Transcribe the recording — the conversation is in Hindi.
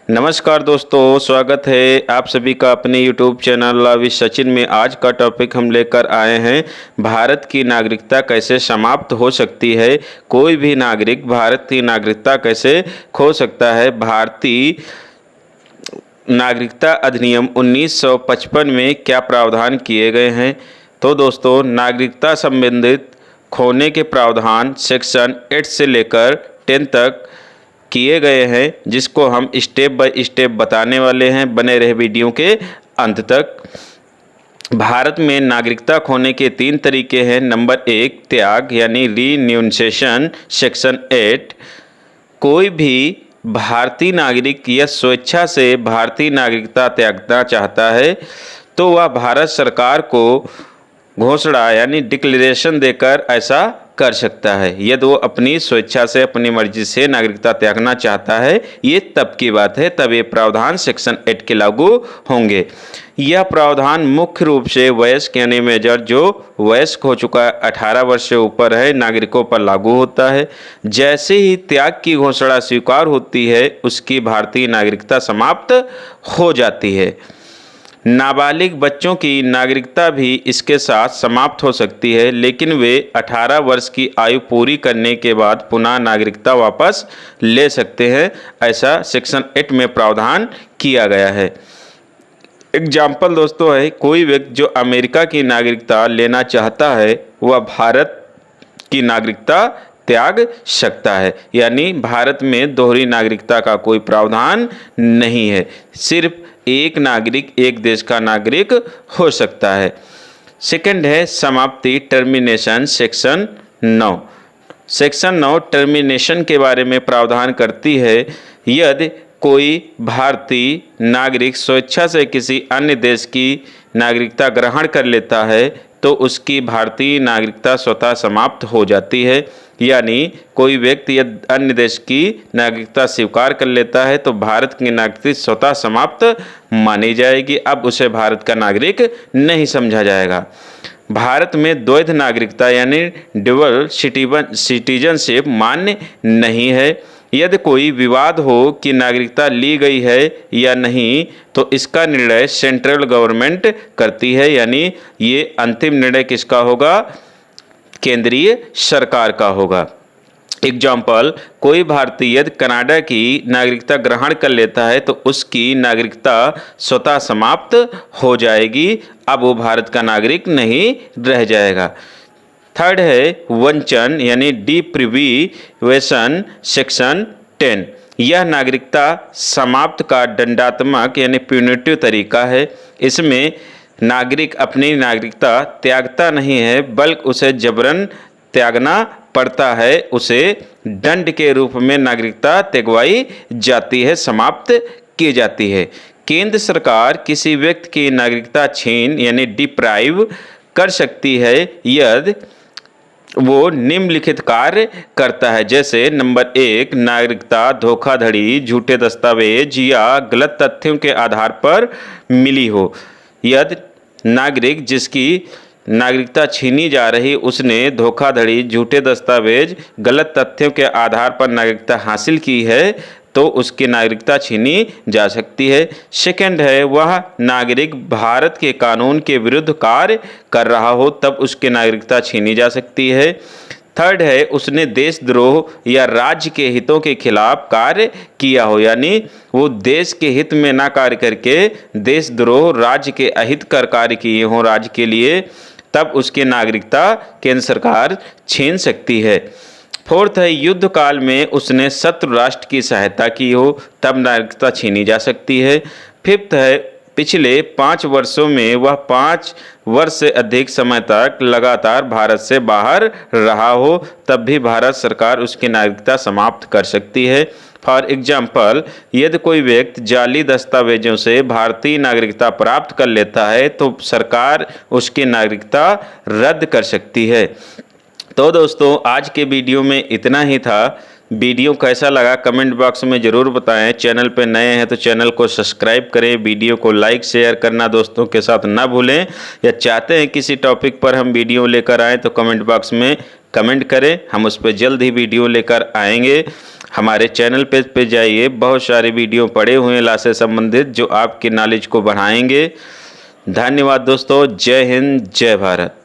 नमस्कार दोस्तों, स्वागत है आप सभी का अपने YouTube channel law with Sachin में। आज का टॉपिक हम लेकर आए हैं, भारत की नागरिकता कैसे समाप्त हो सकती है। कोई भी नागरिक भारत की नागरिकता कैसे खो सकता है। भारतीय नागरिकता अधिनियम 1955 में क्या प्रावधान किए गए हैं। तो दोस्तों, नागरिकता संबंधित खोने के प्रावधान सेक्शन 8 से लेकर 10 तक किए गए हैं, जिसको हम स्टेप बाय स्टेप बताने वाले हैं। बने रहे वीडियो के अंत तक। भारत में नागरिकता खोने के 3 तरीके हैं। नंबर 1, त्याग यानी रीन्यूनसेशन सेक्शन 8। कोई भी भारतीय नागरिक या स्वेच्छा से भारतीय नागरिकता त्यागना चाहता है तो वह भारत सरकार को घोषणा यानी डिक्लेरेशन देकर ऐसा कर सकता है। यदि वो अपनी स्वेच्छा से अपनी मर्जी से नागरिकता त्यागना चाहता है, ये तब की बात है, तब ये प्रावधान सेक्शन 8 के लागू होंगे। यह प्रावधान मुख्य रूप से वयस्क यानी मेजर जो वयस्क हो चुका है 18 वर्ष से ऊपर है नागरिकों पर लागू होता है। जैसे ही त्याग की घोषणा स्वीकार होती है, उसकी भारतीय नागरिकता समाप्त हो जाती है। नाबालिग बच्चों की नागरिकता भी इसके साथ समाप्त हो सकती है, लेकिन वे 18 वर्ष की आयु पूरी करने के बाद पुनः नागरिकता वापस ले सकते हैं। ऐसा सेक्शन 8 में प्रावधान किया गया है। एग्जाम्पल दोस्तों है, कोई व्यक्ति जो अमेरिका की नागरिकता लेना चाहता है वह भारत की नागरिकता त्याग सकता है। यानी भारत में दोहरी नागरिकता का कोई प्रावधान नहीं है, सिर्फ एक नागरिक एक देश का नागरिक हो सकता है। सेकंड है समाप्ति टर्मिनेशन सेक्शन 9। सेक्शन 9 टर्मिनेशन के बारे में प्रावधान करती है। यदि कोई भारतीय नागरिक स्वेच्छा से किसी अन्य देश की नागरिकता ग्रहण कर लेता है तो उसकी भारतीय नागरिकता स्वतः समाप्त हो जाती है। यानी कोई व्यक्ति यदि अन्य देश की नागरिकता स्वीकार कर लेता है तो भारत की नागरिकता स्वतः समाप्त मानी जाएगी। अब उसे भारत का नागरिक नहीं समझा जाएगा। भारत में द्वैध नागरिकता यानी डुअल सिटीजनशिप मान्य नहीं है। यदि कोई विवाद हो कि नागरिकता ली गई है या नहीं तो इसका निर्णय सेंट्रल गवर्नमेंट करती है। यानी ये अंतिम निर्णय किसका होगा? केंद्रीय सरकार का होगा। एग्जाम्पल, कोई भारतीय यदि कनाडा की नागरिकता ग्रहण कर लेता है तो उसकी नागरिकता स्वतः समाप्त हो जाएगी। अब वो भारत का नागरिक नहीं रह जाएगा। थर्ड है वंचन यानी डिप्रिविएशन सेक्शन 10। यह नागरिकता समाप्त का दंडात्मक यानी प्यूनिटिव तरीका है। इसमें नागरिक अपनी नागरिकता त्यागता नहीं है बल्कि उसे जबरन त्यागना पड़ता है। उसे दंड के रूप में नागरिकता त्यागवाई जाती है, समाप्त की जाती है। केंद्र सरकार किसी व्यक्ति की नागरिकता छीन यानी डिप्राइव कर सकती है यदि वो निम्नलिखित कार्य करता है। जैसे नंबर 1, नागरिकता धोखाधड़ी, झूठे दस्तावेज या गलत तथ्यों के आधार पर मिली हो। यदि नागरिक जिसकी नागरिकता छीनी जा रही उसने धोखाधड़ी, झूठे दस्तावेज, गलत तथ्यों के आधार पर नागरिकता हासिल की है तो उसकी नागरिकता छीनी जा सकती है। सेकंड है वह नागरिक भारत के कानून के विरुद्ध कार्य कर रहा हो तब उसकी नागरिकता छीनी जा सकती है। थर्ड है उसने देशद्रोह या राज्य के हितों के खिलाफ कार्य किया हो। यानी वो देश के हित में ना कार्य करके देशद्रोह, राज्य के अहित कर कार्य किए हों राज्य के लिए, तब उसकी नागरिकता केंद्र सरकार छीन सकती है। फोर्थ है युद्ध काल में उसने शत्रु राष्ट्र की सहायता की हो तब नागरिकता छीनी जा सकती है। फिफ्थ है पिछले 5 वर्षों में वह 5 वर्ष से अधिक समय तक लगातार भारत से बाहर रहा हो तब भी भारत सरकार उसकी नागरिकता समाप्त कर सकती है। फॉर एग्जाम्पल, यदि कोई व्यक्ति जाली दस्तावेजों से भारतीय नागरिकता प्राप्त कर लेता है तो सरकार उसकी नागरिकता रद्द कर सकती है। तो दोस्तों, आज के वीडियो में इतना ही था। वीडियो कैसा लगा कमेंट बॉक्स में ज़रूर बताएं। चैनल पर नए हैं तो चैनल को सब्सक्राइब करें। वीडियो को लाइक शेयर करना दोस्तों के साथ ना भूलें। या चाहते हैं किसी टॉपिक पर हम वीडियो लेकर आएँ तो कमेंट बॉक्स में कमेंट करें, हम उस पर जल्द ही वीडियो लेकर आएंगे। हमारे चैनल पे जाइए, बहुत सारे वीडियो पड़े हुए हैं लॉ से संबंधित जो आपके नॉलेज को बढ़ाएंगे। धन्यवाद दोस्तों। जय हिंद, जय भारत।